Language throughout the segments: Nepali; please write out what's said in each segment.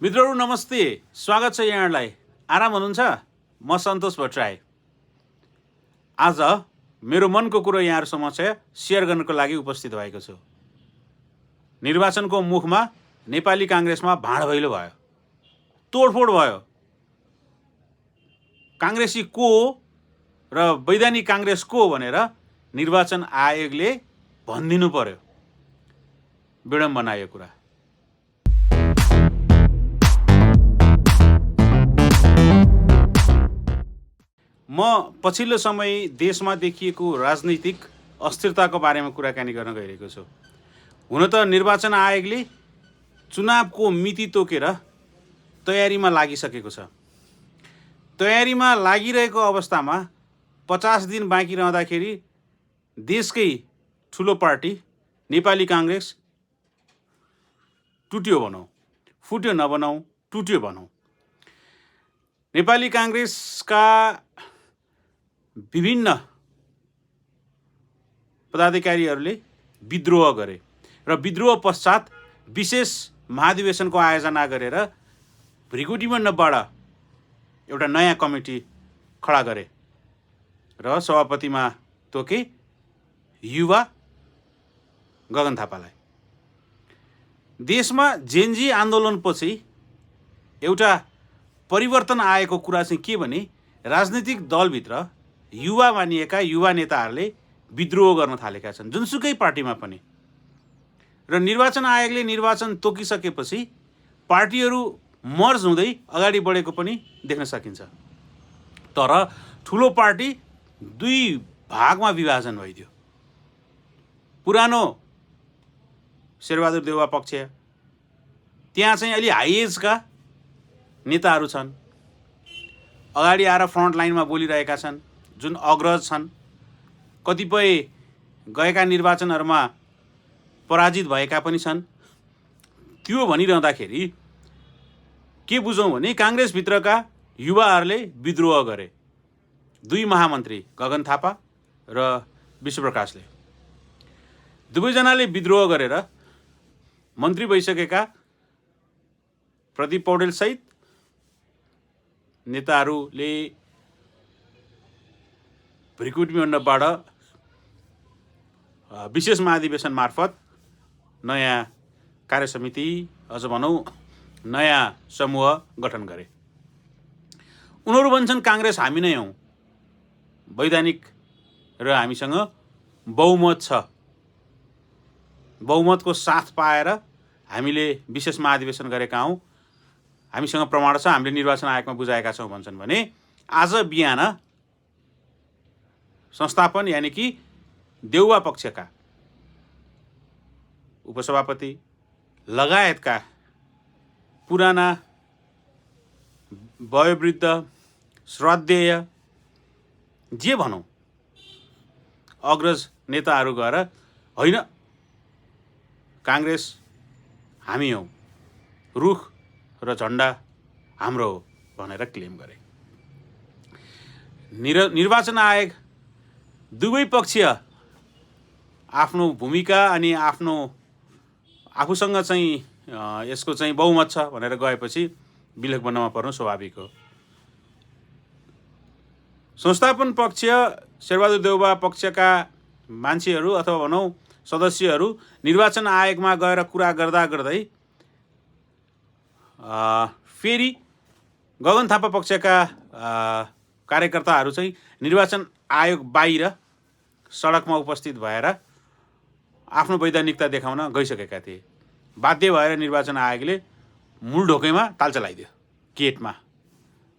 मित्रहरू नमस्ते, स्वागत छ यहाँहरूलाई। आराम हुनुहुन्छ? म सन्तोष भट्टराई। आज मेरो मनको कुरो यहाँहरू समक्ष सेयर गर्नको लागि उपस्थित भएको छु। निर्वाचनको मुखमा नेपाली काङ्ग्रेसमा भाँडभैलो भयो, तोडफोड भयो। काङ्ग्रेसी को हो र वैधानिक काङ्ग्रेस को हो भनेर निर्वाचन आयोगले भनिदिनु पर्यो। विडम्बना यो कुरा। म पछिल्लो समय देशमा देखिएको राजनीतिक अस्थिरताको बारेमा कुराकानी गर्न गइरहेको छु। हुन त निर्वाचन आयोगले चुनावको मिति तोकेर तयारीमा लागिसकेको छ। तयारीमा लागिरहेको अवस्थामा 50 दिन बाँकी रहँदाखेरि देशकै ठुलो पार्टी नेपाली काङ्ग्रेस टुट्यो भनौँ, फुट्यो नभनौँ, टुट्यो भनौँ। नेपाली काङ्ग्रेसका विभिन्न पदाधिकारीहरूले विद्रोह गरे र विद्रोह पश्चात विशेष महाधिवेशनको आयोजना गरेर भृगुटी मण्डपबाट एउटा नयाँ कमिटी खडा गरे र सभापतिमा तोके युवा गगन थापालाई। देशमा जेनजी आन्दोलनपछि एउटा परिवर्तन आएको कुरा चाहिँ के भने राजनीतिक दलभित्र युवा मानिएका युवा नेताहरूले विद्रोह गर्न थालेका छन्, जुनसुकै पार्टीमा पनि। र निर्वाचन आयोगले निर्वाचन तोकिसकेपछि पार्टीहरू मर्ज हुँदै अगाडि बढेको पनि देख्न सकिन्छ। तर ठुलो पार्टी दुई भागमा विभाजन भइदियो। पुरानो शेरबहादुर देउवा पक्ष, त्यहाँ चाहिँ अलि हाई एजका नेताहरू छन्, अगाडि आएर फ्रन्ट लाइनमा बोलिरहेका छन्, जुन अग्रज छन्। कतिपय गएका निर्वाचनहरूमा पराजित भएका पनि छन्। त्यो भनिरहँदाखेरि के बुझौँ भने काङ्ग्रेसभित्रका युवाहरूले विद्रोह गरे। दुई महामन्त्री गगन थापा र विश्वप्रकाशले, दुवैजनाले विद्रोह गरेर मन्त्री भइसकेका प्रदीप पौडेल सहित नेताहरूले भृगुटी मण्डपबाट विशेष महाधिवेशन मार्फत नयाँ कार्यसमिति, अझ भनौँ नयाँ समूह गठन गरे। उनीहरू भन्छन् काङ्ग्रेस हामी नै हौँ, वैधानिक र हामीसँग बहुमत छ, बहुमतको साथ पाएर हामीले विशेष महाधिवेशन गरेका हौँ, हामीसँग प्रमाण छ, हामीले निर्वाचन आयोगमा बुझाएका छौँ भन्छन् भने आज बिहान संस्थापन यानि कि देउवा पक्षका उपसभापति लगायतका पुराना वयोवृद्ध श्रद्धेय जे भनौँ अग्रज नेताहरू गएर होइन काङ्ग्रेस हामी हौँ, रुख र झन्डा हाम्रो हो भनेर क्लेम गरे। निर्वाचन आयोग दुवै पक्ष आफ्नो भूमिका अनि आफ्नो आफूसँग चाहिँ यसको चाहिँ बहुमत छ भनेर गएपछि विलग बन्नमा पर्नु स्वाभाविक हो। संस्थापन पक्ष शेरबहादुर देउवा पक्षका मान्छेहरू अथवा भनौँ सदस्यहरू निर्वाचन आयोगमा गएर कुरा गर्दा गर्दै फेरि गगन थापा पक्षका कार्यकर्ताहरू चाहिँ निर्वाचन आयोग बाहिर सडकमा उपस्थित भएर आफ्नो वैधानिकता देखाउन गइसकेका थिए। बाध्य भएर निर्वाचन आयोगले मूल ढोकैमा ताल चलाइदियो। गेटमा,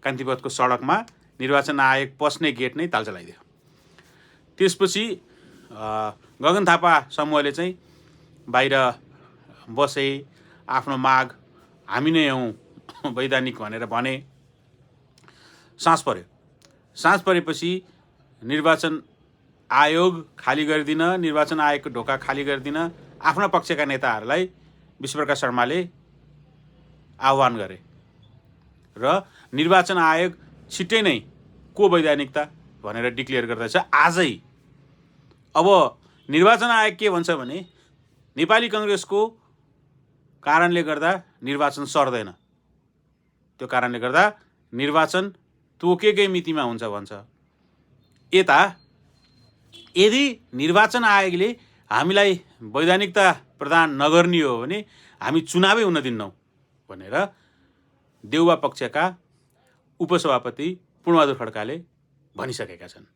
कान्तिपथको सडकमा निर्वाचन आयोग पस्ने गेट नै ताल चलाइदियो। त्यसपछि गगन थापा समूहले चाहिँ बाहिर बसे, आफ्नो माग हामी नै हौँ वैधानिक भनेर भने। साँझ पर्यो। साँझ परेपछि निर्वाचन आयोग खाली गरिदिन, निर्वाचन आयोगको ढोका खाली गरिदिन आफ्ना पक्षका नेताहरूलाई विश्वप्रकाश शर्माले आह्वान गरे र निर्वाचन आयोग छिट्टै नै को वैधानिकता भनेर डिक्लेयर गर्दैछ आजै। अब निर्वाचन आयोग के भन्छ भने नेपाली काङ्ग्रेसको कारणले गर्दा निर्वाचन सर्दैन, त्यो कारणले गर्दा निर्वाचन तोकेकै मितिमा हुन्छ भन्छ। यता यदि निर्वाचन आयोगले हामीलाई वैधानिकता प्रदान नगर्ने हो भने हामी चुनावै हुन दिन्नौँ भनेर देउवा पक्षका उपसभापति पूर्णबहादुर खड्काले भनिसकेका छन्।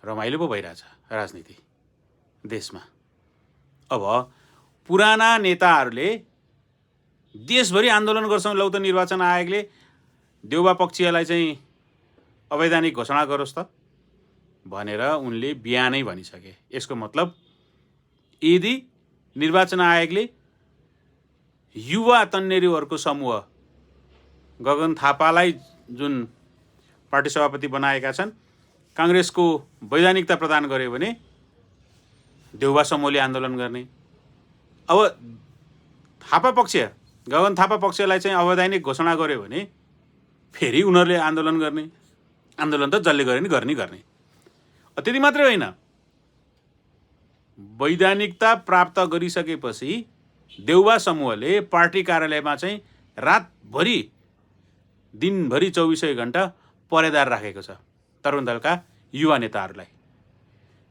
रमाइलो पो भइरहेछ राजनीति देशमा। अब पुराना नेताहरूले देशभरि आन्दोलन गर्छौँ लौ त निर्वाचन आयोगले देउवा पक्षीयलाई चाहिँ अवैधानिक घोषणा गरोस् त भनेर उनले बिहानै भनिसके। यसको मतलब यदि निर्वाचन आयोगले युवा तन्नेरीहरूको समूह गगन थापालाई जुन पार्टी सभापति बनाएका छन् काङ्ग्रेसको वैधानिकता प्रदान गर्यो भने देउवा समूहले आन्दोलन गर्ने। अब थापा पक्ष गगन थापा पक्षलाई चाहिँ अवैधानिक घोषणा गर्यो भने फेरि उनीहरूले आन्दोलन गर्ने। आन्दोलन त जसले गरे नि गर्ने। त्यति मात्रै होइन, वैधानिकता प्राप्त गरिसकेपछि देउवा समूहले पार्टी कार्यालयमा चाहिँ रातभरि दिनभरि 24 घण्टा पहरेदार राखेको छ तरुण दलका युवा नेताहरूलाई।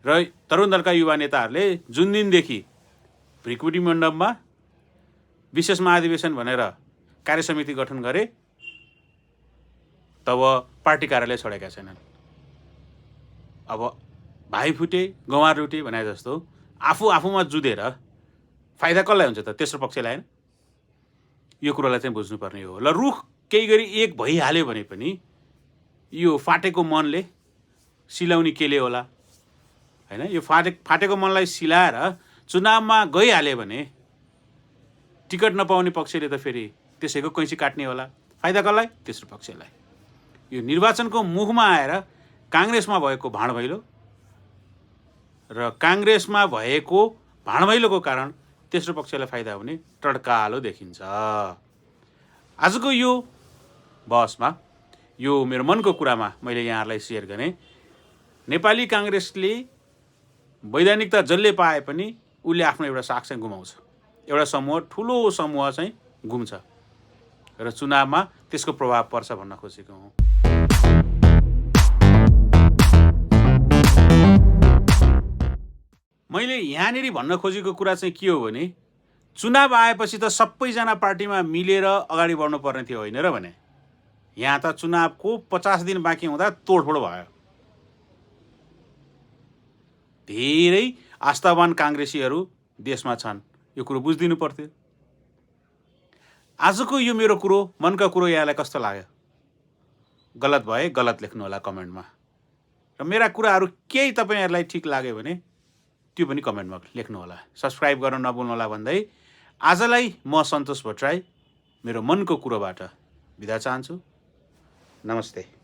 र तरुण दलका युवा नेताहरूले जुन दिनदेखि भृकुटी मण्डपमा विशेष महाधिवेशन भनेर कार्यसमिति गठन गरे तब पार्टी कार्यालय छोडेका छैनन्। अब भाइ फुटे गँवार लुटे भने जस्तो आफूमा जुधेर फाइदा कसलाई हुन्छ त? तेस्रो पक्षलाई होइन? यो कुरोलाई चाहिँ बुझ्नुपर्ने हो। ल रुख केही गरी एक भइहाल्यो भने पनि यो फाटेको मनले सिलाउने केले होला होइन? यो फाटेको मनलाई सिलाएर चुनावमा गइहाल्यो भने टिकट नपाउने पक्षले त फेरि त्यसैको कैँची काट्ने होला। फाइदा कसलाई? तेस्रो पक्षलाई। यो निर्वाचनको मुखमा आएर काङ्ग्रेसमा भएको भाँडभैलो र काङ्ग्रेसमा भएको भाँडभैलोको कारण तेस्रो पक्षलाई फाइदा हुने टड्कालो देखिन्छ। आजको यो बहसमा यो मेरो मनको कुरामा मैले यहाँहरूलाई सेयर गरेँ। नेपाली काङ्ग्रेसले वैधानिकता जसले पाए पनि उसले आफ्नो एउटा साख चाहिँ गुमाउँछ। एउटा समूह, ठुलो समूह चाहिँ गुम्छ र चुनावमा त्यसको प्रभाव पर्छ भन्न खोजेको हुँ। मैले यहाँनिर भन्न खोजेको कुरा चाहिँ के हो भने चुनाव आएपछि त सबैजना पार्टीमा मिलेर अगाडि बढ्नुपर्ने थियो होइन र भने यहाँ त चुनावको 50 दिन बाँकी हुँदा तोडफोड भयो। धेरै आस्थावान काङ्ग्रेसीहरू देशमा छन्, यो कुरो बुझिदिनु पर्थ्यो। आजको यो मेरो कुरो, मनका कुरो यहाँलाई कस्तो लाग्यो? गलत भए गलत लेख्नु होला कमेन्टमा। र मेरा कुराहरू केही तपाईँहरूलाई ठिक लाग्यो भने त्यो पनि कमेन्टमा लेख्नु होला। सब्सक्राइब गर्न नभुल्नु होला भन्दै आजलाई म सन्तोष भट्टराई मेरो मनको कुरोबाट बिदा चाहन्छु। नमस्ते।